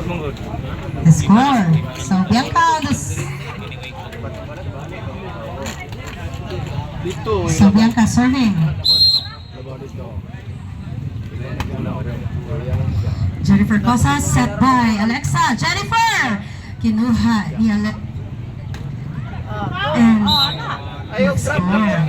The score. So Bianca, so Bianca serving. Jennifer Cosas set by Alexa. Jennifer! Kinuha ni Alexa. And score.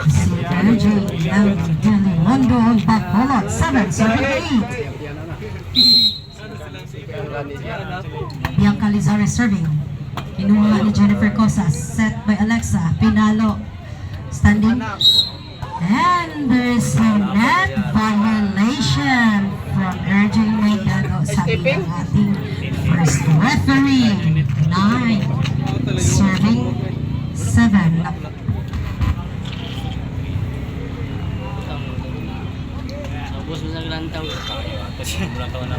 Si RJ ng Dilimundo Bacolod 7, serving 8. Bianca Lizares serving. Kinuha ni Jennifer Cosas. Set by Alexa. Pinalo. Standing. And there is a net violation from RJ Maydano. Sabi ng ating first referee. 9. Serving 7. Bos mo sa lantaw.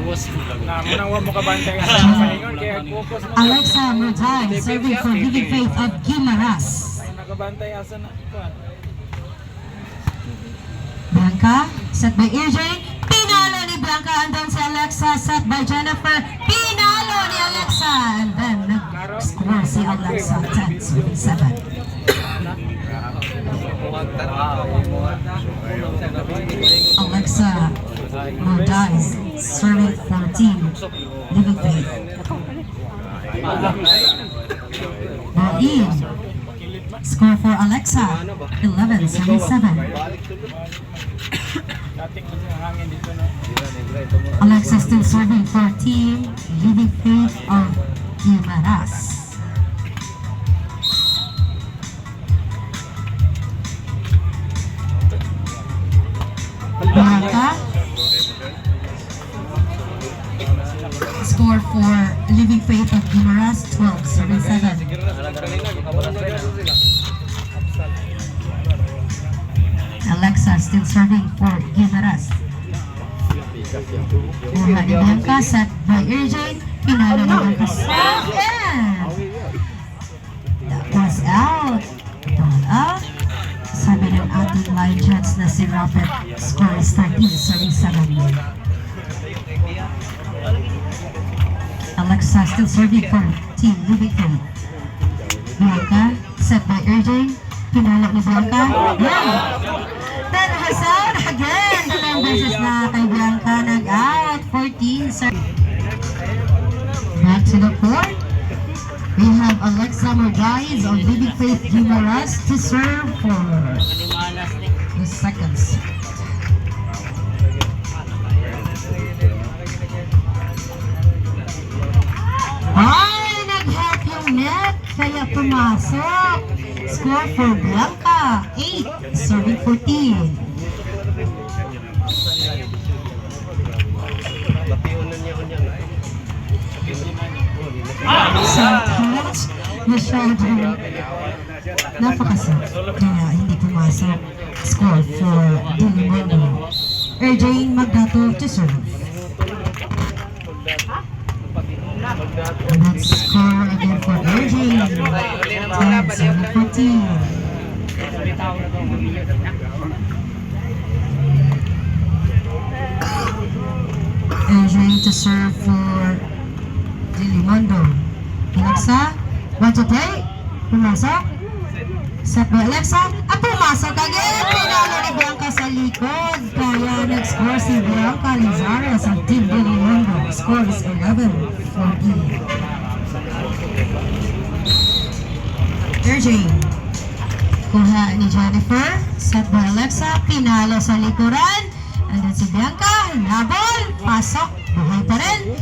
Bos. Munang mo ka bantay ka sa palingon kaya focus mo. Alexa Murday serving for Living Faith of Guimaras. Nakabantay asa na. Bianca, set by RJ. Pinalo ni Bianca, and then si Alexa, set by Jennifer. Pinalo ni Alexa, and then nag-score si Alexa, 10-7. Alexa Mordiz, serving 14, Living Faith. Bain, score for Alexa, 11-7. Alexa still serving for team Living Faith of Guimaras. Bianca, score for Living Faith of Guimaras, 12-7. Alexa still serving for Guimaras. Kuha ni Bianca, set by RJ. Pinalo ni Bianca. That was out. Ball out. Sabi ng ating line judge na si Robert, score is 13-7. Alexa still serving for team Living Faith. Bianca, set by RJ. Pinalo ni Bianca. Then Hassan again. Dalawang beses na kay Bianca nag-out. 14. Back to the court. We have Alexa Mordiz of Living Faith Guimaras to serve for the second set. Ay, nag-help yung net. Kaya pumasok. Score for Bianca, 8, serving 14. Sometimes, masyado napakasok. Kaya hindi pumasok. Score for Dilimundo. RJ Magdato to serve. Let's score again for RJ. 10-14. RJ to serve for Dilimundo. Alexa, want to play? Pumasok. Set by Alexa. Pumasok again. Pinalo ni Bianca sa likod. Kaya nag-score si Bianca Lizares ang team Dilimundo. Score is 11-14. RJ. Kuha ni Jennifer. Set by Alexa. Pinalo sa likuran. And then si Bianca. Nabol. Pasok. Buhay pa rin.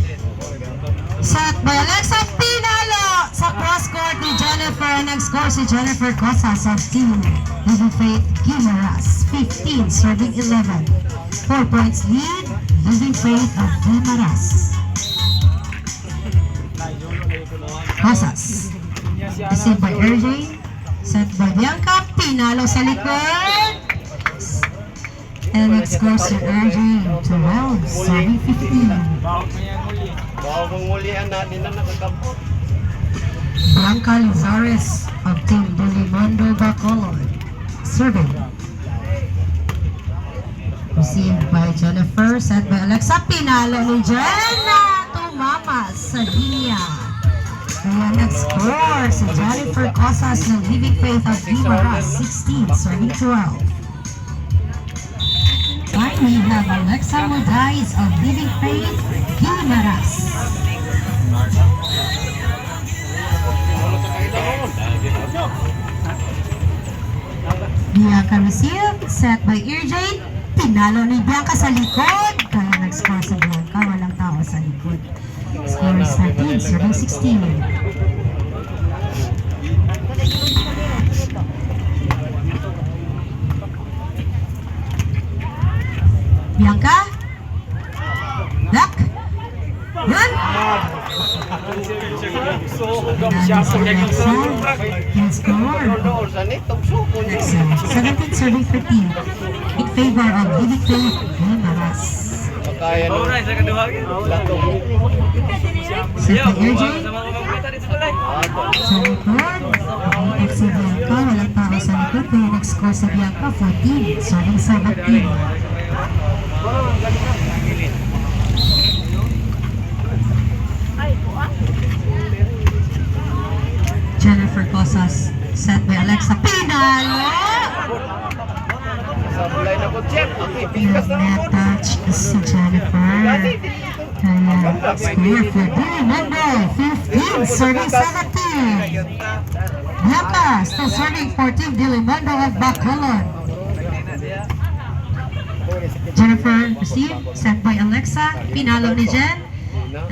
Set by Alexa. Pinalo sa cross-court ni Jennifer. Nag-score si Jennifer Cosas sa team Living Faith Guimaras. 15, serving 11. 4 points lead. Living Faith of Guimaras. Cosas. Received by RJ. Set by Bianca. Pinalo sa likod. And nag-score si RJ. 12, serving 15. Bawa mong mulian natin na nakakapot. Bianca Lizares of Team Dilimundo Bacolod. Serving. Received by Jennifer. Set by Alexa. Pinalo ni Jenna. sa linya. Kaya nag-score si Jennifer Cosas ng Living Faith of Guimaras, 16, serving 12. Then we have Alexa Modais of Living Faith, Guimaras. Bianca receive, set by Irjane. Pinalo ni Bianca sa likod. Kaya nag-score sa Bianca, walang tao sa likod. Score is 13, serving 16. Bianca? Black? Yun? Can score. Alexa, 17 serving 15. In favor of Living Faith, Guimaras. Set by RJ. Sa likod. Itak si Bianca. Walang tao sa likod. Kaya nag-score sa Bianca, 14. Serving 17. Jennifer Cosas, set by Alexa. Pinalo! Net touch si Jennifer. Kaya score for Dilimundo, 15, serving 17. Bianca still serving 14, Dilimundo of Bacolod. Jennifer receive, set by Alexa. Pinalo ni Jen.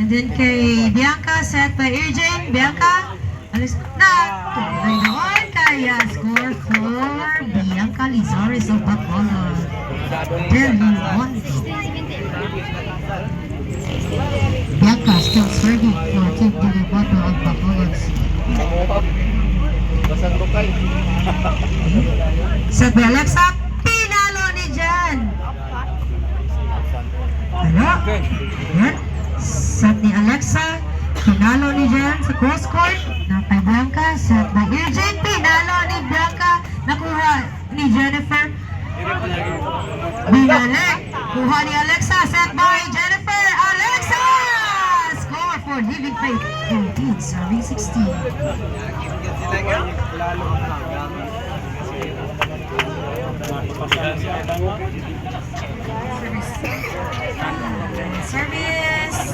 And then kay Bianca, set by Irjane. Bianca, alis na. Tuloy doon. Kaya score for Bianca Lizares of Bacolod. Dilimundo. Bianca still serving for Team Dilimundo of Bacolod. Set by Alexa. Pinalo ni Jen. Ano? Yan. Set ni Alexa. Pinalo ni Jen sa cross court. Na kay Bianca. Set by Irjane. Pinalo ni Bianca. Nakuha ni Jennifer. Binalik. Kuha ni Alexa. Set by Jennifer. Alexa! Score for Living Faith. 18, serving 16. Service.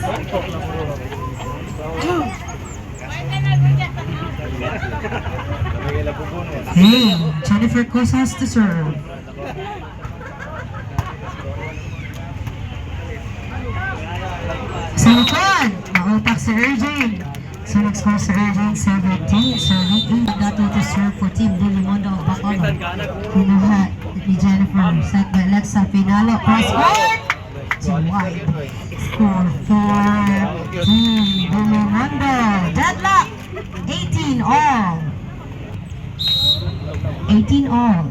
Hey, Jennifer Cosas to serve. Sa likod, nautak si Irjane. So nag-score si Irjane, 17, serving 8. Dato to serve for Team Dilimundo of Bacolod. Kinuha ni Jennifer, set by Alexa. Pinalo, cross court. To wide. Score for Team Dilimundo. Deadlock, 18 all. 18 all.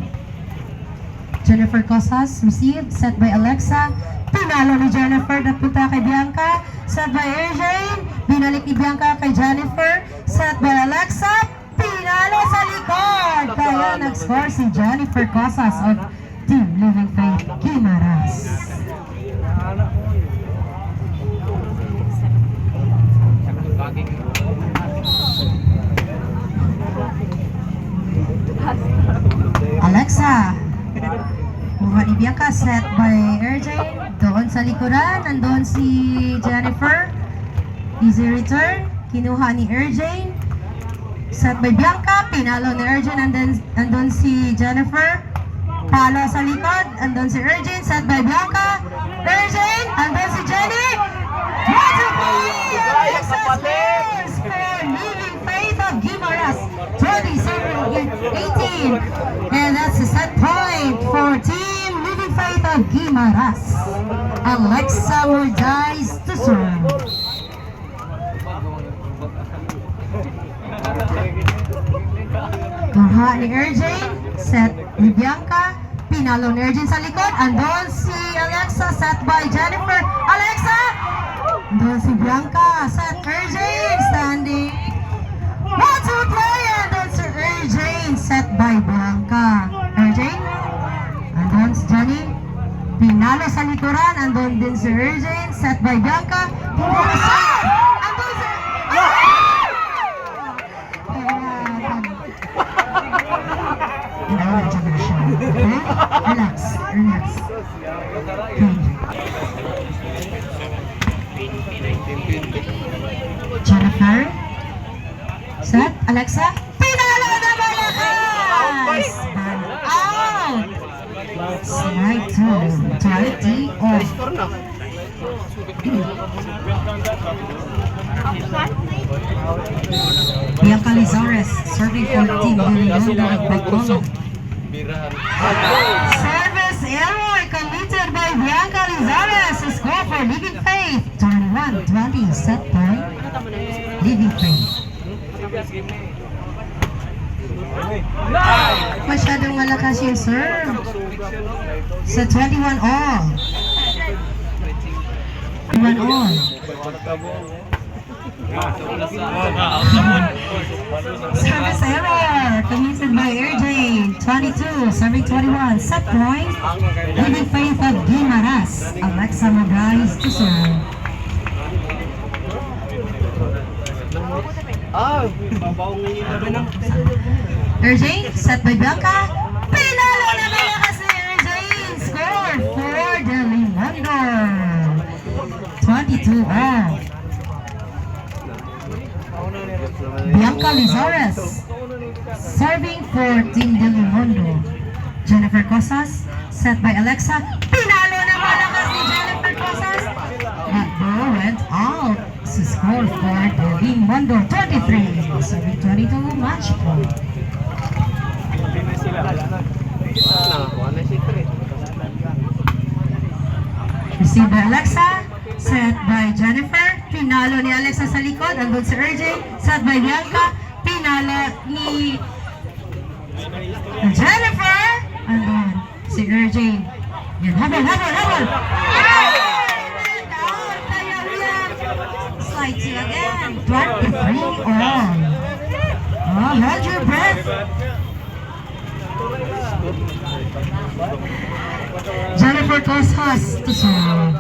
Jennifer Cosas received, set by Alexa. Pinalo ni Jennifer, napunta kay Bianca. Set by Irjane. Binalik ni Bianca kay Jennifer. Set by Alexa. Pinalo sa likod. Kaya nag-score si Jennifer Cosas of Team Living Faith, Guimaras. Alexa. Kuha ni Bianca, set by Irjane. Doon sa likuran, nandun si Jennifer. Easy return. Kinuha ni Irjane. Set by Bianca. Pinalo ni Irjane. Andun si Jennifer. Palo sa likod. Andun si Irjane. Set by Bianca. Irjane. Andun si Jenny. What a play! Alexa scores for Living Faith of Guimaras. 27-18. And that's the set point for Team Living Faith of Guimaras. Alexa Modais to serve. Kuha ni Irjane, set ni Bianca. Pinalo ni Irjane sa likod. Andon si Alexa, set by Jennifer. Alexa! Andon si Bianca, set Irjane, standing. What's a play? Andon si Irjane, set by Bianca. Irjane? Andon si Jenny. Pinalo sa likuran. Andon din si Irjane, set by Bianca. Pinalo sa... Andon si Jennifer. Set. Alexa. Pinalo na malakas! Out! Slide to 20 off. Bianca Lizares serving for Team Liliano at Bacono. Service error committed by Bianca Lizares to score for Living Faith. 21-20 set point. Living Faith. Masyadong malakas yung serve. Sa 21 all. 21 all. Service error committed by Erjane. 22, serving 21. Set point. Living Faith of Guimaras. Alexa Magais to serve. Erjane, set by Bianca. Pinalo na malakas ni Erjane. Score for the Limondo. 22 all. Bianca Lizares serving for Team Delimondo. Jennifer Cosas set by Alexa. Pinalo na malakas ni Jennifer Cosas. That ball went out to score for Delimondo. 23. Serving 22 match point. Received by Alexa. Set by Jennifer. Pinalo ni Alexa sa likod. Andun si RJ. Set by Bianca. Pinalo ni Jennifer. Andun si RJ. Yan. Habol, habol, habol. Slide to again. 23 all. Oh, hold your breath. Jennifer Cosas to serve.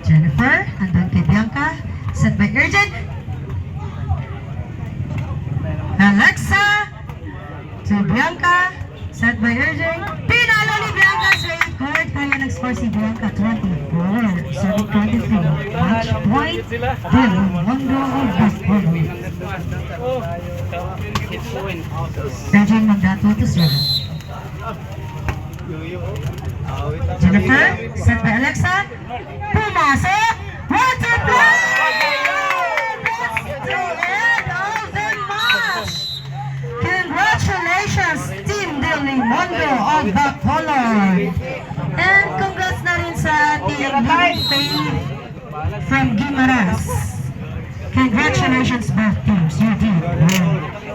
Jennifer, andun kay Bianca, set by Urgent. Alexa, to Bianca, set by Urgent. Pinalo ni Bianca sa 8 court, kaya nag-score si Bianca 24, serving 23. Match point, Delimondo of Bacono. Urgent Magdato to serve. Jennifer, set by Alexa. Pumasok! Water play! That's the end of the match! Congratulations, Team Delimondo of Bacono! And congrats na rin sa Team Living Faith from Guimaras. Congratulations both teams, you did well.